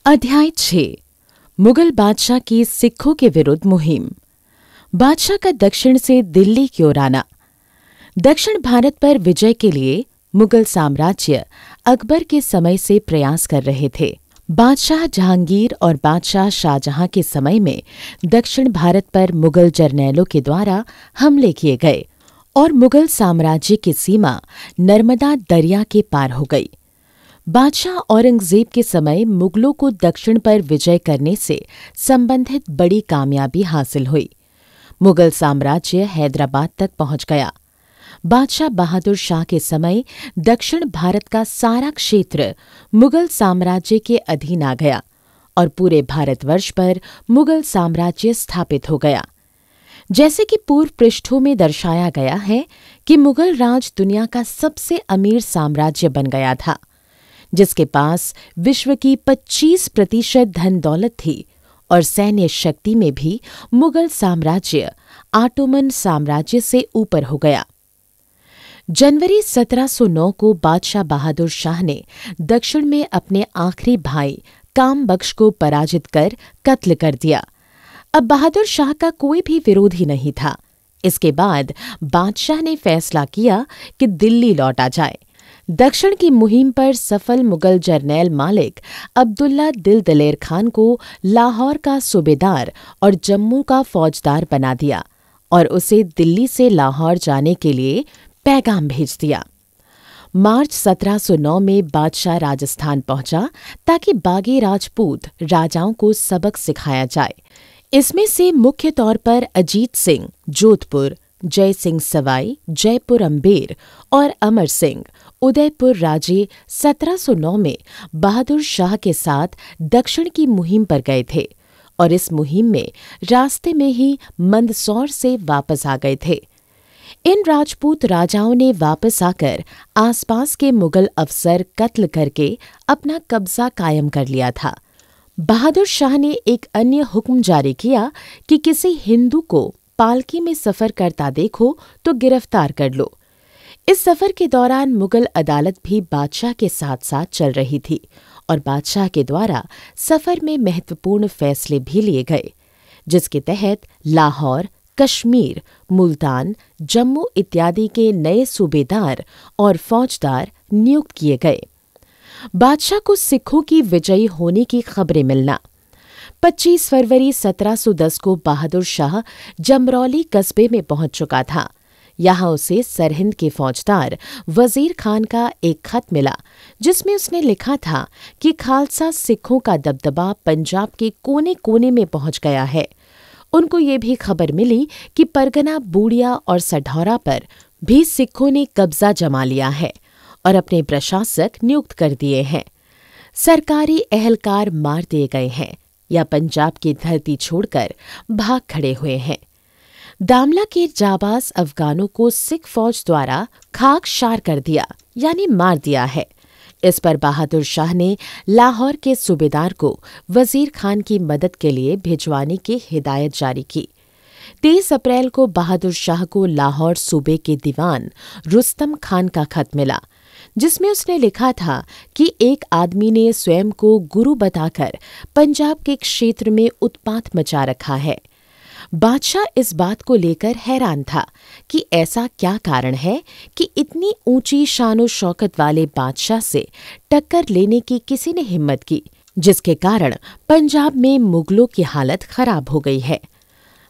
अध्याय 6 मुगल बादशाह की सिखों के विरुद्ध मुहिम। बादशाह का दक्षिण से दिल्ली की ओर आना। दक्षिण भारत पर विजय के लिए मुगल साम्राज्य अकबर के समय से प्रयास कर रहे थे। बादशाह जहांगीर और बादशाह शाहजहां के समय में दक्षिण भारत पर मुगल जर्नैलों के द्वारा हमले किए गए और मुगल साम्राज्य की सीमा नर्मदा दरिया के पार हो गई। बादशाह औरंगजेब के समय मुगलों को दक्षिण पर विजय करने से संबंधित बड़ी कामयाबी हासिल हुई। मुगल साम्राज्य हैदराबाद तक पहुंच गया। बादशाह बहादुर शाह के समय दक्षिण भारत का सारा क्षेत्र मुगल साम्राज्य के अधीन आ गया और पूरे भारतवर्ष पर मुगल साम्राज्य स्थापित हो गया। जैसे कि पूर्व पृष्ठों में दर्शाया गया है कि मुगल राज दुनिया का सबसे अमीर साम्राज्य बन गया था, जिसके पास विश्व की 25% धन दौलत थी और सैन्य शक्ति में भी मुगल साम्राज्य ऑटोमन साम्राज्य से ऊपर हो गया। जनवरी 1709 को बादशाह बहादुर शाह ने दक्षिण में अपने आखिरी भाई कामबख्श को पराजित कर कत्ल कर दिया। अब बहादुर शाह का कोई भी विरोधी नहीं था। इसके बाद बादशाह ने फैसला किया कि दिल्ली लौटा जाए। दक्षिण की मुहिम पर सफल मुगल जर्नैल मालिक अब्दुल्ला दिल दलेर खान को लाहौर का सूबेदार और जम्मू का फौजदार बना दिया और उसे दिल्ली से लाहौर जाने के लिए पैगाम भेज दिया। मार्च 1709 में बादशाह राजस्थान पहुंचा ताकि बागी राजपूत राजाओं को सबक सिखाया जाए। इसमें से मुख्य तौर पर अजीत सिंह जोधपुर, जय सिंह सवाई जयपुर अम्बेर और अमर सिंह उदयपुर राजे 1709 में बहादुर शाह के साथ दक्षिण की मुहिम पर गए थे और इस मुहिम में रास्ते में ही मंदसौर से वापस आ गए थे। इन राजपूत राजाओं ने वापस आकर आसपास के मुगल अफसर कत्ल करके अपना कब्जा कायम कर लिया था। बहादुर शाह ने एक अन्य हुक्म जारी किया कि किसी हिंदू को पालकी में सफर करता देखो तो गिरफ्तार कर लो। इस सफर के दौरान मुगल अदालत भी बादशाह के साथ साथ चल रही थी और बादशाह के द्वारा सफर में महत्वपूर्ण फैसले भी लिए गए, जिसके तहत लाहौर, कश्मीर, मुल्तान, जम्मू इत्यादि के नए सूबेदार और फौजदार नियुक्त किए गए। बादशाह को सिखों की विजयी होने की खबरें मिलना। 25 फरवरी 1710 को बहादुर शाह जमरौली कस्बे में पहुंच चुका था। यहाँ उसे सरहिंद के फौजदार वजीर खान का एक खत मिला, जिसमें उसने लिखा था कि खालसा सिखों का दबदबा पंजाब के कोने कोने में पहुंच गया है। उनको ये भी खबर मिली कि परगना बूढ़िया और सढौरा पर भी सिखों ने कब्जा जमा लिया है और अपने प्रशासक नियुक्त कर दिए हैं। सरकारी एहलकार मार दिए गए हैं या पंजाब की धरती छोड़कर भाग खड़े हुए हैं। दामला के जाबाज अफगानों को सिख फौज द्वारा खाकशार कर दिया यानी मार दिया है। इस पर बहादुर शाह ने लाहौर के सूबेदार को वजीर खान की मदद के लिए भिजवाने की हिदायत जारी की। 23 अप्रैल को बहादुर शाह को लाहौर सूबे के दीवान रुस्तम खान का खत मिला, जिसमें उसने लिखा था कि एक आदमी ने स्वयं को गुरु बताकर पंजाब के क्षेत्र में उत्पात मचा रखा है। बादशाह इस बात को लेकर हैरान था कि ऐसा क्या कारण है कि इतनी ऊंची शानो शौकत वाले बादशाह से टक्कर लेने की किसी ने हिम्मत की, जिसके कारण पंजाब में मुगलों की हालत खराब हो गई है।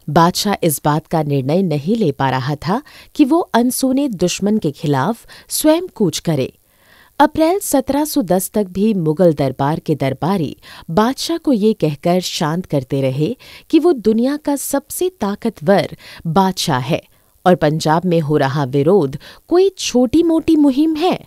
बादशाह इस बात का निर्णय नहीं ले पा रहा था कि वो अनसुने दुश्मन के खिलाफ स्वयं कूच करे। अप्रैल 1710 तक भी मुगल दरबार के दरबारी बादशाह को ये कहकर शांत करते रहे कि वो दुनिया का सबसे ताकतवर बादशाह है और पंजाब में हो रहा विरोध कोई छोटी मोटी मुहिम है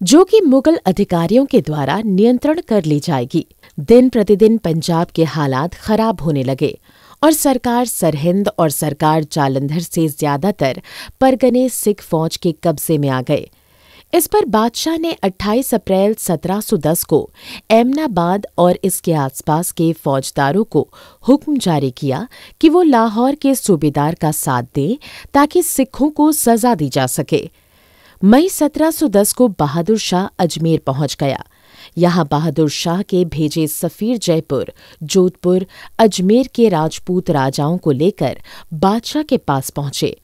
जो कि मुगल अधिकारियों के द्वारा नियंत्रण कर ली जाएगी। दिन प्रतिदिन पंजाब के हालात खराब होने लगे और सरकार सरहिंद और सरकार जालंधर से ज्यादातर परगने सिख फौज के कब्जे में आ गए। इस पर बादशाह ने 28 अप्रैल 1710 को एमनाबाद और इसके आसपास के फौजदारों को हुक्म जारी किया कि वो लाहौर के सूबेदार का साथ दें ताकि सिखों को सजा दी जा सके। मई 1710 को बहादुर शाह अजमेर पहुंच गया। यहाँ बहादुर शाह के भेजे सफीर जयपुर, जोधपुर, अजमेर के राजपूत राजाओं को लेकर बादशाह के पास पहुंचे।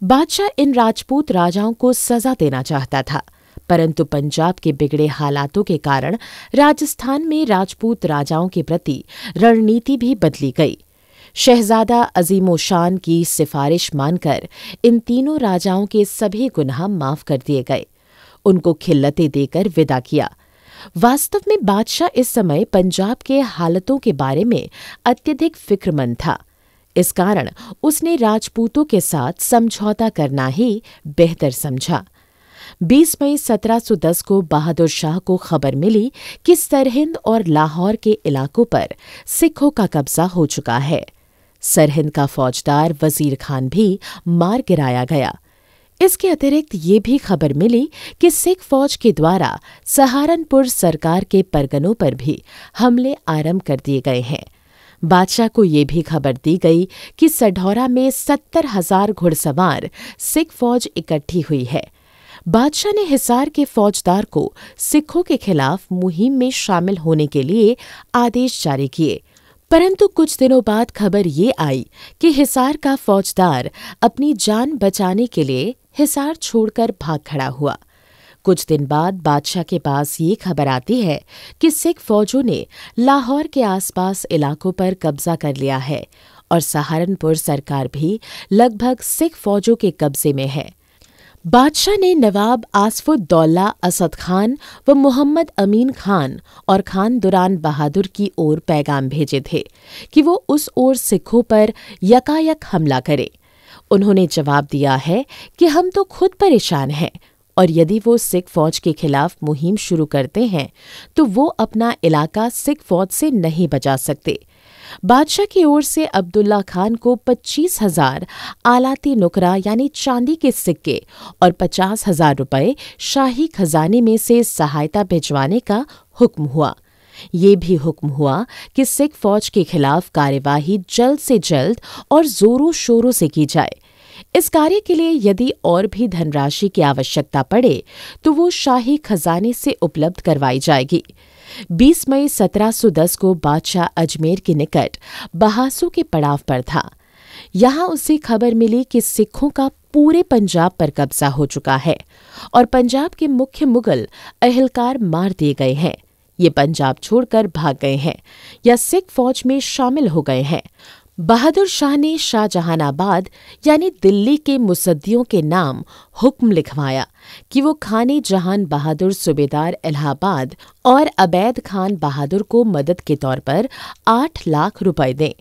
बादशाह इन राजपूत राजाओं को सजा देना चाहता था, परंतु पंजाब के बिगड़े हालातों के कारण राजस्थान में राजपूत राजाओं के प्रति रणनीति भी बदली गई। शहजादा अजीमो शान की सिफारिश मानकर इन तीनों राजाओं के सभी गुनाह माफ कर दिए गए, उनको खिल्लतें देकर विदा किया। वास्तव में बादशाह इस समय पंजाब के हालतों के बारे में अत्यधिक फिक्रमंद था। इस कारण उसने राजपूतों के साथ समझौता करना ही बेहतर समझा। 20 मई 1710 को बहादुर शाह को खबर मिली कि सरहिंद और लाहौर के इलाकों पर सिखों का कब्जा हो चुका है। सरहिंद का फौजदार वजीर खान भी मार गिराया गया। इसके अतिरिक्त ये भी खबर मिली कि सिख फौज के द्वारा सहारनपुर सरकार के परगनों पर भी हमले आरंभ कर दिए गए हैं। बादशाह को ये भी खबर दी गई कि सढौरा में 70,000 घुड़सवार सिख फौज इकट्ठी हुई है। बादशाह ने हिसार के फौजदार को सिखों के खिलाफ मुहिम में शामिल होने के लिए आदेश जारी किए, परंतु कुछ दिनों बाद खबर ये आई कि हिसार का फौजदार अपनी जान बचाने के लिए हिसार छोड़कर भाग खड़ा हुआ। कुछ दिन बाद बादशाह के पास ये खबर आती है कि सिख फौजों ने लाहौर के आसपास इलाकों पर कब्जा कर लिया है और सहारनपुर सरकार भी लगभग सिख फौजों के कब्जे में है। बादशाह ने नवाब आसफुद्दौला असद खान व मोहम्मद अमीन खान और खान दुरान बहादुर की ओर पैगाम भेजे थे कि वो उस ओर सिखों पर यकायक हमला करे। उन्होंने जवाब दिया है कि हम तो खुद परेशान हैं और यदि वो सिख फौज के खिलाफ मुहिम शुरू करते हैं तो वो अपना इलाका सिख फौज से नहीं बचा सकते। बादशाह की ओर से अब्दुल्ला खान को 25,000 आलाती नुकरा यानी चांदी के सिक्के और 50,000 रुपये शाही खजाने में से सहायता भिजवाने का हुक्म हुआ। ये भी हुक्म हुआ कि सिख फौज के खिलाफ कार्यवाही जल्द से जल्द और जोरों शोरों से की जाए। इस कार्य के लिए यदि और भी धनराशि की आवश्यकता पड़े तो वो शाही खजाने से उपलब्ध करवाई जाएगी। 20 मई 1710 को बादशाह अजमेर के निकट बहासों के पड़ाव पर था। यहाँ उसे खबर मिली कि सिखों का पूरे पंजाब पर कब्जा हो चुका है और पंजाब के मुख्य मुगल अहलकार मार दिए गए हैं। ये पंजाब छोड़कर भाग गए हैं या सिख फौज में शामिल हो गए हैं। बहादुर शाह ने शाहजहानाबाद यानी दिल्ली के मुसद्दियों के नाम हुक्म लिखवाया कि वो खाने जहान बहादुर सूबेदार इलाहाबाद और अबैद खान बहादुर को मदद के तौर पर 8 लाख रुपए दें।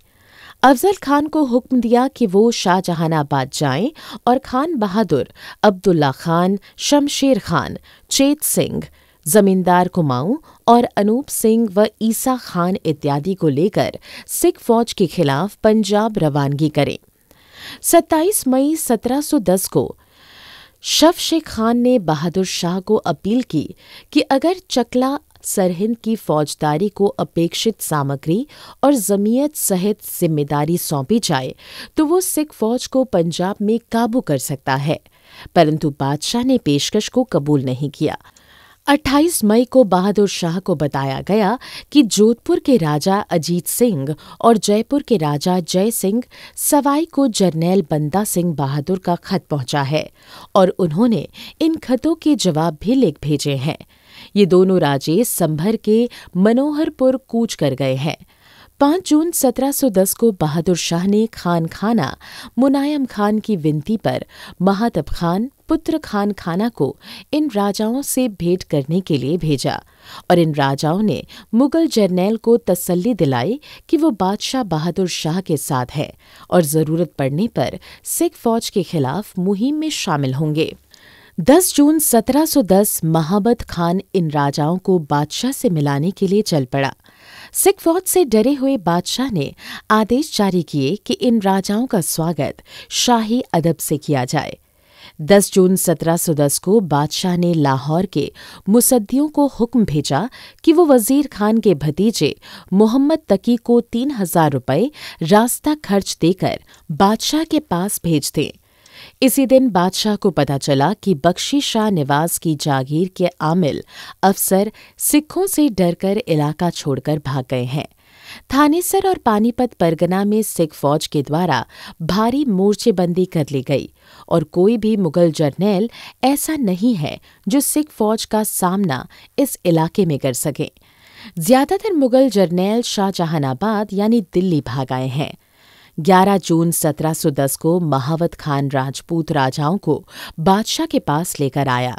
अफजल खान को हुक्म दिया कि वो शाहजहानाबाद जाएं और खान बहादुर, अब्दुल्ला खान, शमशेर खान, चेत सिंह, जमींदार कुमाऊं और अनूप सिंह व ईसा खान इत्यादि को लेकर सिख फौज के खिलाफ पंजाब रवानगी करें। 27 मई 1710 को शफशेख खान ने बहादुर शाह को अपील की कि अगर चकला सरहिंद की फौजदारी को अपेक्षित सामग्री और जमीयत सहित जिम्मेदारी सौंपी जाए तो वो सिख फौज को पंजाब में काबू कर सकता है, परंतु बादशाह ने पेशकश को कबूल नहीं किया। 28 मई को बहादुर शाह को बताया गया कि जोधपुर के राजा अजीत सिंह और जयपुर के राजा जय सिंह सवाई को जरनैल बंदा सिंह बहादुर का खत पहुंचा है और उन्होंने इन खतों के जवाब भी लिख भेजे हैं। ये दोनों राजे संभर के मनोहरपुर कूच कर गए हैं। 5 जून 1710 को बहादुर शाह ने खान खाना मुनायम खान की विनती पर महातब खान पुत्र खान खाना को इन राजाओं से भेंट करने के लिए भेजा और इन राजाओं ने मुगल जर्नैल को तसल्ली दिलाई कि वो बादशाह बहादुर शाह के साथ है और जरूरत पड़ने पर सिख फौज के खिलाफ मुहिम में शामिल होंगे। 10 जून 1710 महाबत खान इन राजाओं को बादशाह से मिलाने के लिए चल पड़ा। सिख फौज से डरे हुए बादशाह ने आदेश जारी किए कि इन राजाओं का स्वागत शाही अदब से किया जाए। 10 जून 1710 को बादशाह ने लाहौर के मुसद्दियों को हुक्म भेजा कि वो वजीर खान के भतीजे मोहम्मद तकी को 3,000 रुपये रास्ता खर्च देकर बादशाह के पास भेज दें। इसी दिन बादशाह को पता चला कि बख्शी शाह निवास की जागीर के आमिल अफसर सिखों से डरकर इलाका छोड़कर भाग गए हैं। थानेसर और पानीपत परगना में सिख फौज के द्वारा भारी मोर्चेबंदी कर ली गई और कोई भी मुगल जर्नैल ऐसा नहीं है जो सिख फौज का सामना इस इलाके में कर सके। ज्यादातर मुगल जर्नैल शाहजहानाबाद यानी दिल्ली भाग आए हैं। 11 जून 1710 को महावत खान राजपूत राजाओं को बादशाह के पास लेकर आया।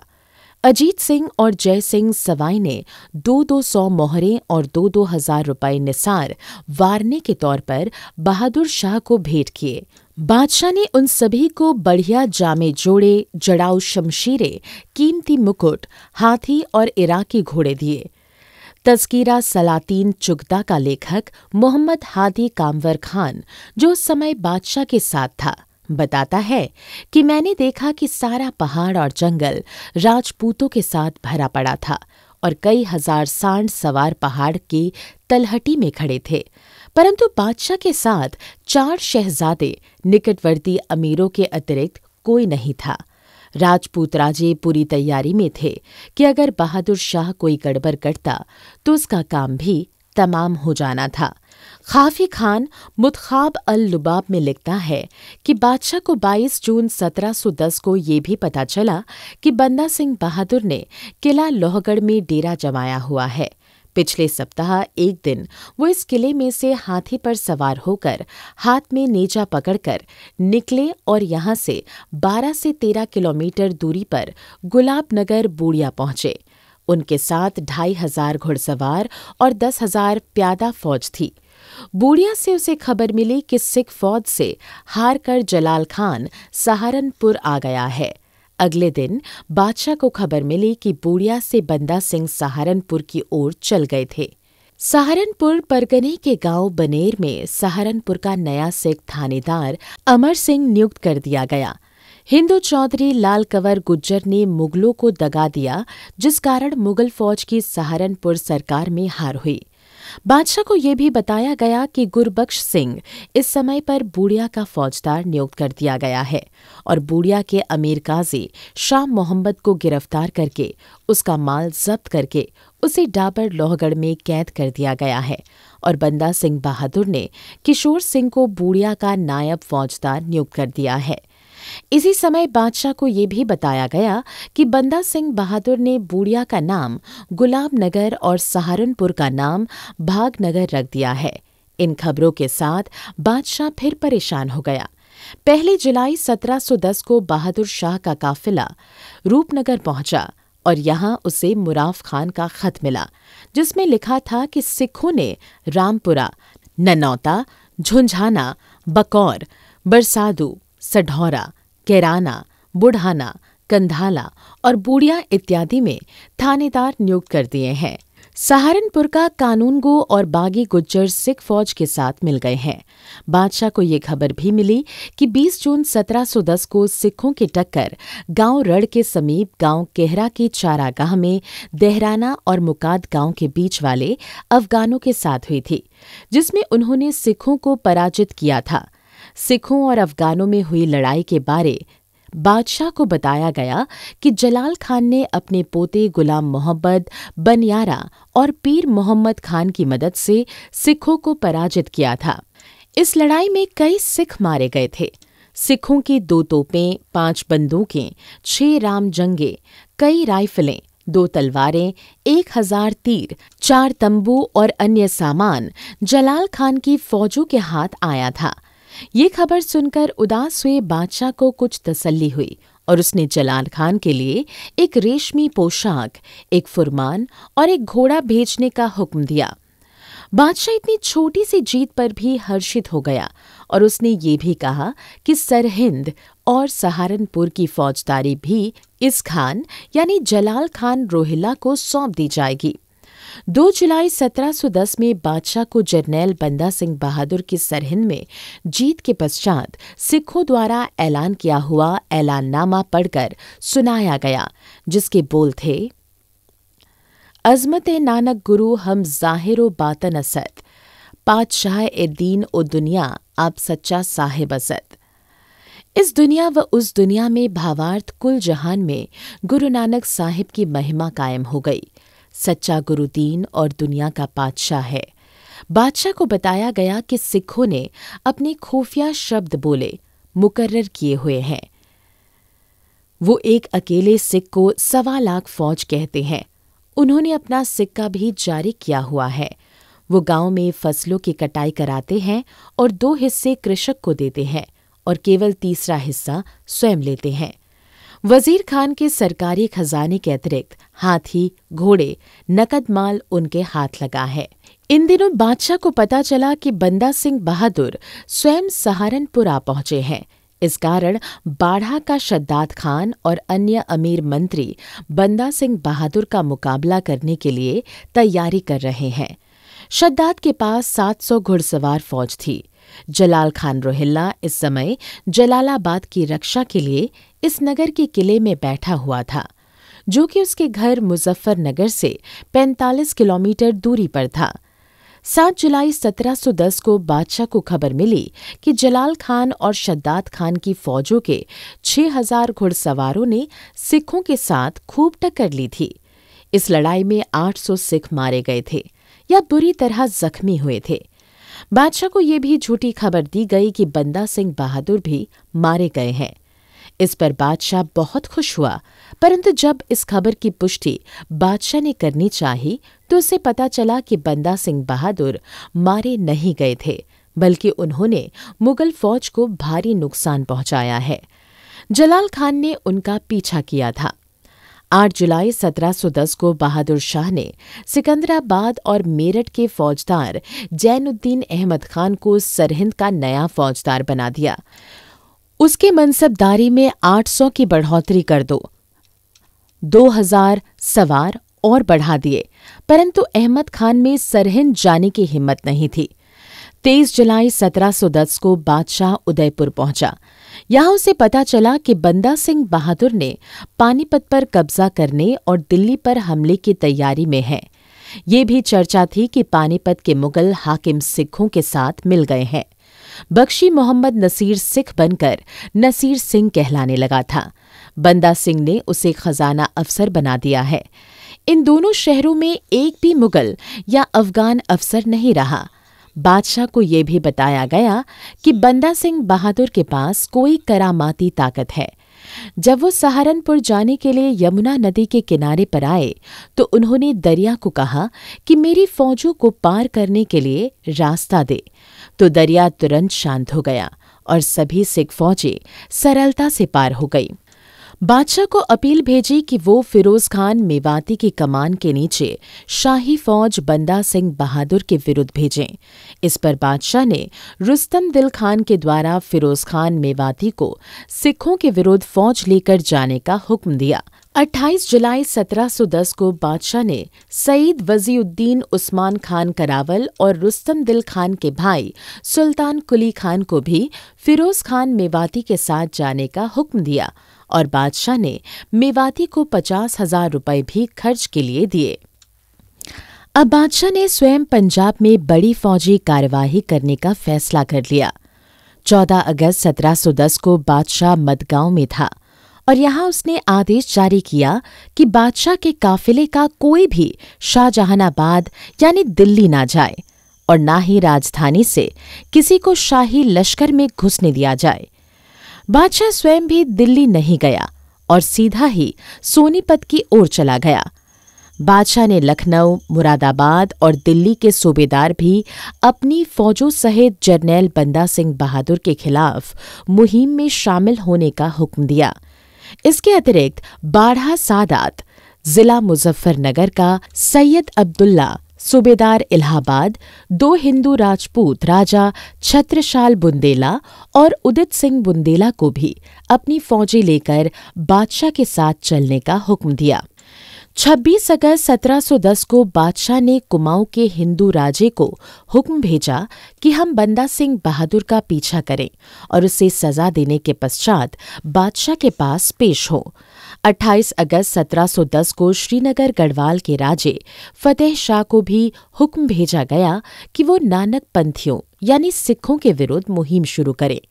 अजीत सिंह और जय सिंह सवाई ने 200 मोहरें और 2-2 हजार रुपये निसार वारने के तौर पर बहादुर शाह को भेंट किए। बादशाह ने उन सभी को बढ़िया जामे जोड़े, जड़ाऊ शमशीरें, कीमती मुकुट, हाथी और इराकी घोड़े दिए। तज़किरा सलातीन चुगता का लेखक मोहम्मद हादी कामवर खान, जो उस समय बादशाह के साथ था, बताता है कि मैंने देखा कि सारा पहाड़ और जंगल राजपूतों के साथ भरा पड़ा था और कई हजार सांड सवार पहाड़ की तलहटी में खड़े थे, परंतु बादशाह के साथ 4 शहजादे, निकटवर्ती अमीरों के अतिरिक्त कोई नहीं था। राजपूत राजे पूरी तैयारी में थे कि अगर बहादुर शाह कोई गड़बड़ करता तो उसका काम भी तमाम हो जाना था। खाफी खान मुतखाब अल लुबाब में लिखता है कि बादशाह को 22 जून 1710 को ये भी पता चला कि बंदा सिंह बहादुर ने किला लोहगढ़ में डेरा जमाया हुआ है। पिछले सप्ताह एक दिन वो इस किले में से हाथी पर सवार होकर हाथ में नेजा पकड़कर निकले और यहाँ से 12 से 13 किलोमीटर दूरी पर गुलाबनगर बूड़िया पहुंचे। उनके साथ 2500 घुड़सवार और 10,000 प्यादा फौज थी। बूड़िया से उसे खबर मिली कि सिख फौज से हार कर जलाल खान सहारनपुर आ गया है। अगले दिन बादशाह को खबर मिली कि बूड़िया से बंदा सिंह सहारनपुर की ओर चल गए थे। सहारनपुर परगने के गांव बनेर में सहारनपुर का नया सिख थानेदार अमर सिंह नियुक्त कर दिया गया। हिंदू चौधरी लाल कंवर गुज्जर ने मुगलों को दगा दिया, जिस कारण मुगल फौज की सहारनपुर सरकार में हार हुई। बादशाह को यह भी बताया गया कि गुरबख्श सिंह इस समय पर बूड़िया का फौजदार नियुक्त कर दिया गया है और बूड़िया के अमीर काजी शाह मोहम्मद को गिरफ्तार करके उसका माल जब्त करके उसे डाबर लोहगढ़ में कैद कर दिया गया है और बंदा सिंह बहादुर ने किशोर सिंह को बूड़िया का नायब फौजदार नियुक्त कर दिया है। इसी समय बादशाह को ये भी बताया गया कि बंदा सिंह बहादुर ने बूड़िया का नाम गुलाबनगर और सहारनपुर का नाम भागनगर रख दिया है। इन खबरों के साथ बादशाह फिर परेशान हो गया। 1 जुलाई 1710 को बहादुर शाह का काफिला रूपनगर पहुंचा और यहां उसे मुराफ खान का खत मिला, जिसमें लिखा था कि सिखों ने रामपुरा, ननौता, झुंझाना, बकौर, बरसादू, सढौरा, कैराना, बुढ़ाना, कंधाला और बूड़िया इत्यादि में थानेदार नियुक्त कर दिए हैं। सहारनपुर का कानूनगो और बागी गुज्जर सिख फौज के साथ मिल गए हैं। बादशाह को ये खबर भी मिली कि 20 जून 1710 को सिखों की टक्कर गांव रड़ के समीप गांव केहरा की चारागाह में देहराना और मुकाद गांव के बीच वाले अफगानों के साथ हुई थी, जिसमें उन्होंने सिखों को पराजित किया था। सिखों और अफगानों में हुई लड़ाई के बारे बादशाह को बताया गया कि जलाल खान ने अपने पोते गुलाम मोहम्मद बनियारा और पीर मोहम्मद खान की मदद से सिखों को पराजित किया था। इस लड़ाई में कई सिख मारे गए थे। सिखों की 2 तोपें, 5 बंदूकें, 6 राम जंगे, कई राइफलें, 2 तलवारें, 1000 तीर, 4 तंबू और अन्य सामान जलाल खान की फौजों के हाथ आया था। ये खबर सुनकर उदास हुए बादशाह को कुछ तसल्ली हुई और उसने जलाल खान के लिए एक रेशमी पोशाक, एक फुरमान और एक घोड़ा भेजने का हुक्म दिया। बादशाह इतनी छोटी सी जीत पर भी हर्षित हो गया और उसने ये भी कहा कि सरहिंद और सहारनपुर की फौजदारी भी इस खान यानी जलाल खान रोहिल्ला को सौंप दी जाएगी। 2 जुलाई 1710 में बादशाह को जरनैल बंदा सिंह बहादुर की सरहिंद में जीत के पश्चात सिखों द्वारा ऐलान किया हुआ ऐलाननामा पढ़कर सुनाया गया, जिसके बोल थे, अज़मत नानक गुरु हम ज़ाहिर बातन असद, पातशाह ए दीन ओ दुनिया आप सच्चा साहिब असद। इस दुनिया व उस दुनिया में भावार्थ कुल जहान में गुरु नानक साहिब की महिमा कायम हो गई। सच्चा गुरु दीन और दुनिया का बादशाह है। बादशाह को बताया गया कि सिखों ने अपने खुफिया शब्द बोले मुकर्रर किए हुए हैं। वो एक अकेले सिख को 1.25 लाख फौज कहते हैं। उन्होंने अपना सिक्का भी जारी किया हुआ है। वो गांव में फसलों की कटाई कराते हैं और 2 हिस्से कृषक को देते हैं और केवल तीसरा हिस्सा स्वयं लेते हैं। वजीर खान के सरकारी खजाने के अतिरिक्त हाथी, घोड़े, नकद माल उनके हाथ लगा है। इन दिनों बादशाह को पता चला कि बंदा सिंह बहादुर स्वयं सहारनपुर आ पहुंचे हैं। इस कारण बाढ़ा का शद्दाद खान और अन्य अमीर मंत्री बंदा सिंह बहादुर का मुकाबला करने के लिए तैयारी कर रहे हैं। शद्दाद के पास 700 घुड़सवार फौज थी। जलाल खान रोहिल्ला इस समय जलालाबाद की रक्षा के लिए इस नगर के किले में बैठा हुआ था, जो कि उसके घर मुजफ्फरनगर से 45 किलोमीटर दूरी पर था। 7 जुलाई 1710 को बादशाह को खबर मिली कि जलाल खान और शद्दाद खान की फौजों के 6000 घुड़सवारों ने सिखों के साथ खूब टक्कर ली थी। इस लड़ाई में 800 सिख मारे गए थे या बुरी तरह जख्मी हुए थे। बादशाह को ये भी झूठी खबर दी गई कि बंदा सिंह बहादुर भी मारे गए हैं। इस पर बादशाह बहुत खुश हुआ, परंतु जब इस खबर की पुष्टि बादशाह ने करनी चाही तो उसे पता चला कि बंदा सिंह बहादुर मारे नहीं गए थे, बल्कि उन्होंने मुगल फौज को भारी नुकसान पहुंचाया है। जलाल खान ने उनका पीछा किया था। 8 जुलाई 1710 को बहादुर शाह ने सिकंदराबाद और मेरठ के फौजदार जैनुद्दीन अहमद खान को सरहिंद का नया फौजदार बना दिया। उसके मनसबदारी में 800 की बढ़ोतरी कर दो, 2000 सवार और बढ़ा दिए, परंतु अहमद खान में सरहिंद जाने की हिम्मत नहीं थी। 23 जुलाई 1710 को बादशाह उदयपुर पहुंचा। यहां उसे पता चला कि बंदा सिंह बहादुर ने पानीपत पर कब्जा करने और दिल्ली पर हमले की तैयारी में है। ये भी चर्चा थी कि पानीपत के मुगल हाकिम सिखों के साथ मिल गए हैं। बख्शी मोहम्मद नसीर सिख बनकर नसीर सिंह कहलाने लगा था। बंदा सिंह ने उसे खजाना अफसर बना दिया है। इन दोनों शहरों में एक भी मुगल या अफगान अफसर नहीं रहा। बादशाह को यह भी बताया गया कि बंदा सिंह बहादुर के पास कोई करामाती ताकत है। जब वो सहारनपुर जाने के लिए यमुना नदी के किनारे पर आए तो उन्होंने दरिया को कहा कि मेरी फौजों को पार करने के लिए रास्ता दे, तो दरिया तुरंत शांत हो गया और सभी सिख फौजें सरलता से पार हो गई। बादशाह को अपील भेजी कि वो फिरोज खान मेवाती की कमान के नीचे शाही फौज बंदा सिंह बहादुर के विरुद्ध भेजें। इस पर बादशाह ने रुस्तम दिल खान के द्वारा फिरोज खान मेवाती को सिखों के विरुद्ध फौज लेकर जाने का हुक्म दिया। 28 जुलाई 1710 को बादशाह ने सईद वजीउद्दीन उस्मान खान करावल और रुस्तम दिल खान के भाई सुल्तान कुली खान को भी फिरोज खान मेवाती के साथ जाने का हुक्म दिया और बादशाह ने मेवाती को 50,000 रुपये भी खर्च के लिए दिए। अब बादशाह ने स्वयं पंजाब में बड़ी फौजी कार्यवाही करने का फैसला कर लिया। 14 अगस्त 1710 को बादशाह मडगांव में था और यहाँ उसने आदेश जारी किया कि बादशाह के काफिले का कोई भी शाहजहानाबाद यानी दिल्ली ना जाए और ना ही राजधानी से किसी को शाही लश्कर में घुसने दिया जाए। बादशाह स्वयं भी दिल्ली नहीं गया और सीधा ही सोनीपत की ओर चला गया। बादशाह ने लखनऊ, मुरादाबाद और दिल्ली के सूबेदार भी अपनी फौजों सहित जर्नैल बंदा सिंह बहादुर के खिलाफ मुहिम में शामिल होने का हुक्म दिया। इसके अतिरिक्त बाढ़ा सादात, जिला मुजफ्फरनगर का सैयद अब्दुल्ला, सूबेदार इलाहाबाद, 2 हिंदू राजपूत राजा छत्रसाल बुंदेला और उदित सिंह बुंदेला को भी अपनी फौजें लेकर बादशाह के साथ चलने का हुक्म दिया। 26 अगस्त 1710 को बादशाह ने कुमाऊं के हिंदू राजे को हुक्म भेजा कि हम बंदा सिंह बहादुर का पीछा करें और उसे सजा देने के पश्चात बादशाह के पास पेश हो। 28 अगस्त 1710 को श्रीनगर गढ़वाल के राजे फतेह शाह को भी हुक्म भेजा गया कि वो नानक पंथियों यानी सिखों के विरुद्ध मुहिम शुरू करे।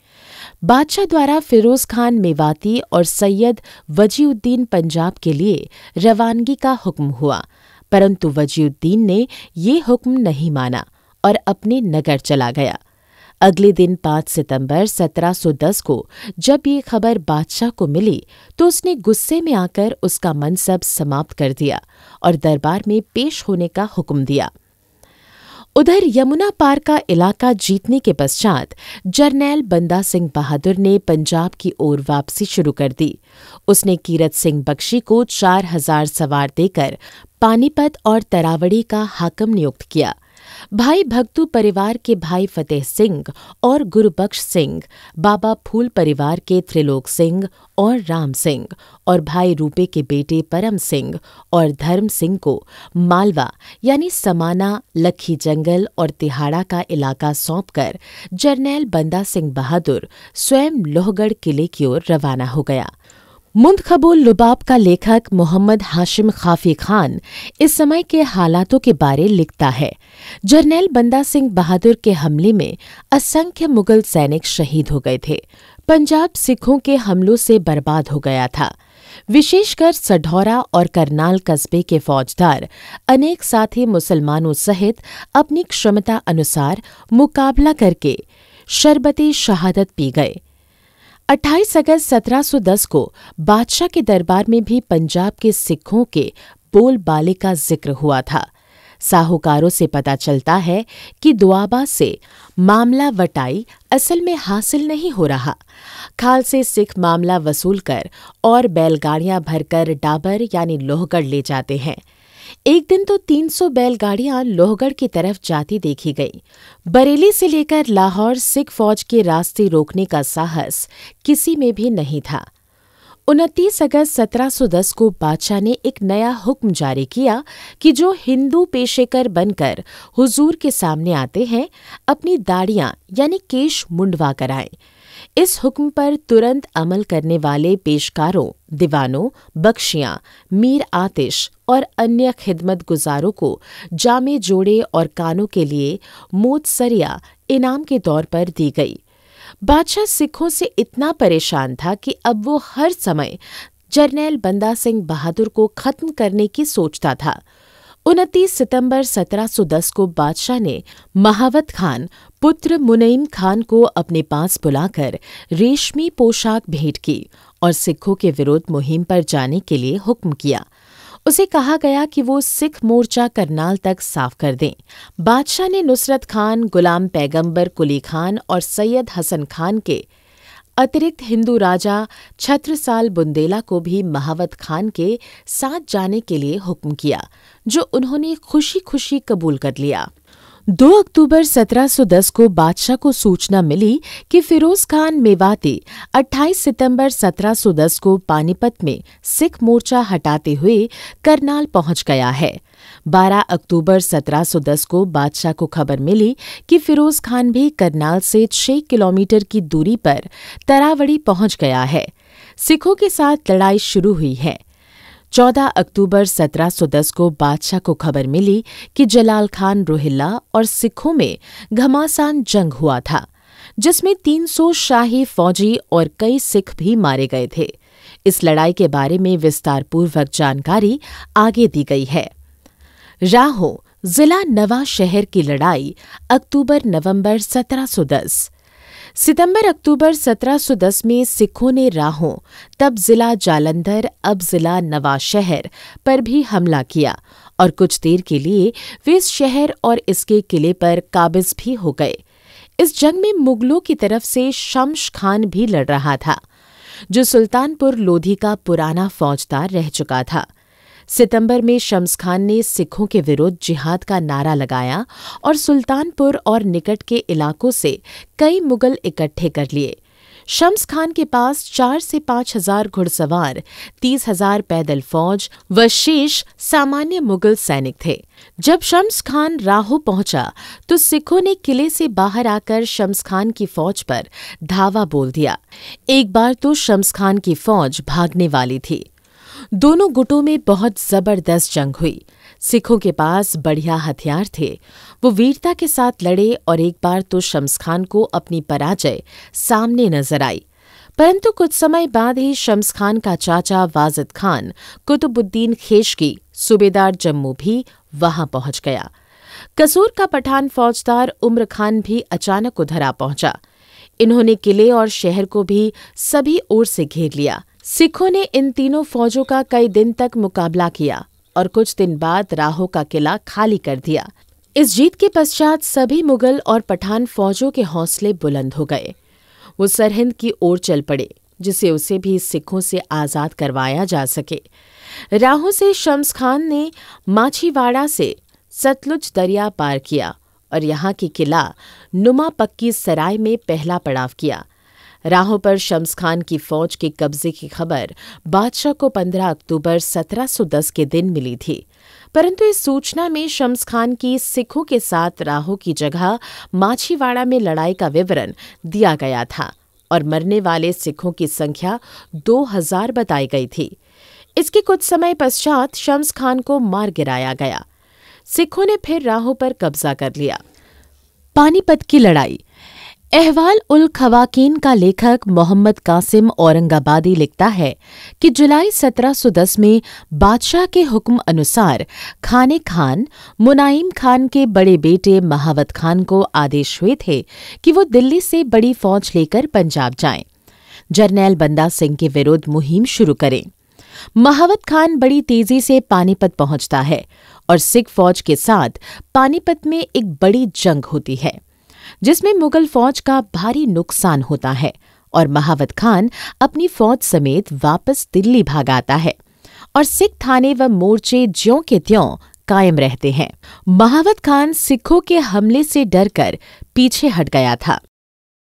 बादशाह द्वारा फिरोज खान मेवाती और सैयद वजीउद्दीन पंजाब के लिए रवानगी का हुक्म हुआ, परंतु वजीउद्दीन ने ये हुक्म नहीं माना और अपने नगर चला गया। अगले दिन 5 सितंबर 1710 को जब ये खबर बादशाह को मिली तो उसने गुस्से में आकर उसका मनसब समाप्त कर दिया और दरबार में पेश होने का हुक्म दिया। उधर यमुना पार का इलाका जीतने के पश्चात जरनैल बंदा सिंह बहादुर ने पंजाब की ओर वापसी शुरू कर दी। उसने कीरत सिंह बख्शी को 4000 सवार देकर पानीपत और तरावड़ी का हाकम नियुक्त किया। भाई भगतू परिवार के भाई फतेह सिंह और गुरबख्श सिंह, बाबा फूल परिवार के त्रिलोक सिंह और राम सिंह और भाई रूपे के बेटे परम सिंह और धर्म सिंह को मालवा यानी समाना, लखी जंगल और तिहाड़ा का इलाका सौंपकर जरनैल बंदा सिंह बहादुर स्वयं लोहगढ़ किले की ओर रवाना हो गया। मुंतखबुल लुबाब का लेखक मोहम्मद हाशिम खाफी खान इस समय के हालातों के बारे लिखता है। जरनैल बंदा सिंह बहादुर के हमले में असंख्य मुगल सैनिक शहीद हो गए थे। पंजाब सिखों के हमलों से बर्बाद हो गया था। विशेषकर सढौरा और करनाल कस्बे के फौजदार अनेक साथी मुसलमानों सहित अपनी क्षमता अनुसार मुकाबला करके शरबते शहादत पी गए। 28 अगस्त 1710 को बादशाह के दरबार में भी पंजाब के सिखों के बोलबाले का जिक्र हुआ था। साहूकारों से पता चलता है कि दुआबा से मामला वटाई असल में हासिल नहीं हो रहा। खाल से सिख मामला वसूल कर और बैलगाड़ियां भरकर डाबर यानी लोहगढ़ ले जाते हैं। एक दिन तो 300 बैलगाड़ियां लोहगढ़ की तरफ जाती देखी गई। बरेली से लेकर लाहौर सिख फौज के रास्ते रोकने का साहस किसी में भी नहीं था। 29 अगस्त 1710 को बादशाह ने एक नया हुक्म जारी किया कि जो हिंदू पेशेकर बनकर हुजूर के सामने आते हैं अपनी दाढ़ियां यानी केश मुंडवा कराएं। इस हुक्म पर तुरंत अमल करने वाले पेशकारों, दीवानों, बख्शियां, मीर आतिश और अन्य खिदमत गुजारों को जामे जोड़े और कानों के लिए मोतसरिया इनाम के तौर पर दी गई। बादशाह सिखों से इतना परेशान था कि अब वो हर समय जरनैल बंदा सिंह बहादुर को खत्म करने की सोचता था। 29 सितंबर 1710 को बादशाह ने महावत खान पुत्र मुनईम खान को अपने पास बुलाकर रेशमी पोशाक भेंट की और सिखों के विरुद्ध मुहिम पर जाने के लिए हुक्म किया। उसे कहा गया कि वो सिख मोर्चा करनाल तक साफ कर दें। बादशाह ने नुसरत खान, गुलाम पैगंबर कुली खान और सैयद हसन खान के अतिरिक्त हिंदू राजा छत्रसाल बुंदेला को भी महावत खान के साथ जाने के लिए हुक्म किया, जो उन्होंने खुशी खुशी कबूल कर लिया। 2 अक्टूबर 1710 को बादशाह को सूचना मिली कि फिरोज खान मेवाती 28 सितंबर 1710 को पानीपत में सिख मोर्चा हटाते हुए करनाल पहुंच गया है। 12 अक्टूबर 1710 को बादशाह को खबर मिली कि फिरोज खान भी करनाल से 6 किलोमीटर की दूरी पर तरावड़ी पहुंच गया है। सिखों के साथ लड़ाई शुरू हुई है। 14 अक्टूबर 1710 को बादशाह को खबर मिली कि जलाल खान रोहिल्ला और सिखों में घमासान जंग हुआ था, जिसमें 300 शाही फौजी और कई सिख भी मारे गए थे। इस लड़ाई के बारे में विस्तारपूर्वक जानकारी आगे दी गई है। राहों जिला नवा शहर की लड़ाई अक्टूबर-नवंबर 1710। सितंबर-अक्टूबर 1710 में सिखों ने राहों, तब जिला जालंधर अब जिला नवा शहर पर भी हमला किया और कुछ देर के लिए वे इस शहर और इसके किले पर काबिज भी हो गए। इस जंग में मुगलों की तरफ से शम्स खान भी लड़ रहा था, जो सुल्तानपुर लोधी का पुराना फौजदार रह चुका था। सितंबर में शम्स खान ने सिखों के विरुद्ध जिहाद का नारा लगाया और सुल्तानपुर और निकट के इलाकों से कई मुगल इकट्ठे कर लिए। शम्स खान के पास 4 से 5 हजार घुड़सवार, 30,000 पैदल फौज व शेष सामान्य मुगल सैनिक थे। जब शम्स खान राहों पहुंचा तो सिखों ने किले से बाहर आकर शम्स खान की फौज पर धावा बोल दिया। एक बार तो शम्स खान की फौज भागने वाली थी। दोनों गुटों में बहुत जबरदस्त जंग हुई। सिखों के पास बढ़िया हथियार थे। वो वीरता के साथ लड़े और एक बार तो शम्स खान को अपनी पराजय सामने नजर आई। परंतु कुछ समय बाद ही शम्स खान का चाचा वाजिद खान कुतुबुद्दीन खेशकी सूबेदार जम्मू भी वहां पहुंच गया। कसूर का पठान फौजदार उम्र खान भी अचानक उधर आ पहुंचा। इन्होंने किले और शहर को भी सभी ओर से घेर लिया। सिखों ने इन तीनों फौजों का कई दिन तक मुकाबला किया और कुछ दिन बाद राहों का किला खाली कर दिया। इस जीत के पश्चात सभी मुगल और पठान फौजों के हौसले बुलंद हो गए। वो सरहिंद की ओर चल पड़े, जिसे उसे भी सिखों से आज़ाद करवाया जा सके। राहों से शम्स खान ने माछीवाड़ा से सतलुज दरिया पार किया और यहाँ की किला नुमा पक्की सराय में पहला पड़ाव किया। राहों पर शम्स खान की फौज के कब्जे की खबर बादशाह को 15 अक्टूबर 1710 के दिन मिली थी, परंतु इस सूचना में शम्स खान की सिखों के साथ राहों की जगह माछीवाड़ा में लड़ाई का विवरण दिया गया था और मरने वाले सिखों की संख्या 2000 बताई गई थी। इसके कुछ समय पश्चात शम्स खान को मार गिराया गया। सिखों ने फिर राहों पर कब्जा कर लिया। पानीपत की लड़ाई। अहवाल उल खवाकीन का लेखक मोहम्मद कासिम औरंगाबादी लिखता है कि जुलाई 1710 में बादशाह के हुक्म अनुसार खाने खान मुनाइम खान के बड़े बेटे महावत खान को आदेश हुए थे कि वो दिल्ली से बड़ी फौज लेकर पंजाब जाएं, जरनैल बंदा सिंह के विरुद्ध मुहिम शुरू करें। महावत खान बड़ी तेजी से पानीपत पहुंचता है और सिख फौज के साथ पानीपत में एक बड़ी जंग होती है, जिसमें मुगल फौज का भारी नुकसान होता है और महावत खान अपनी फौज समेत वापस दिल्ली भाग आता है और सिख थाने व मोर्चे ज्यों के त्यों कायम रहते हैं। महावत खान सिखों के हमले से डरकर पीछे हट गया था।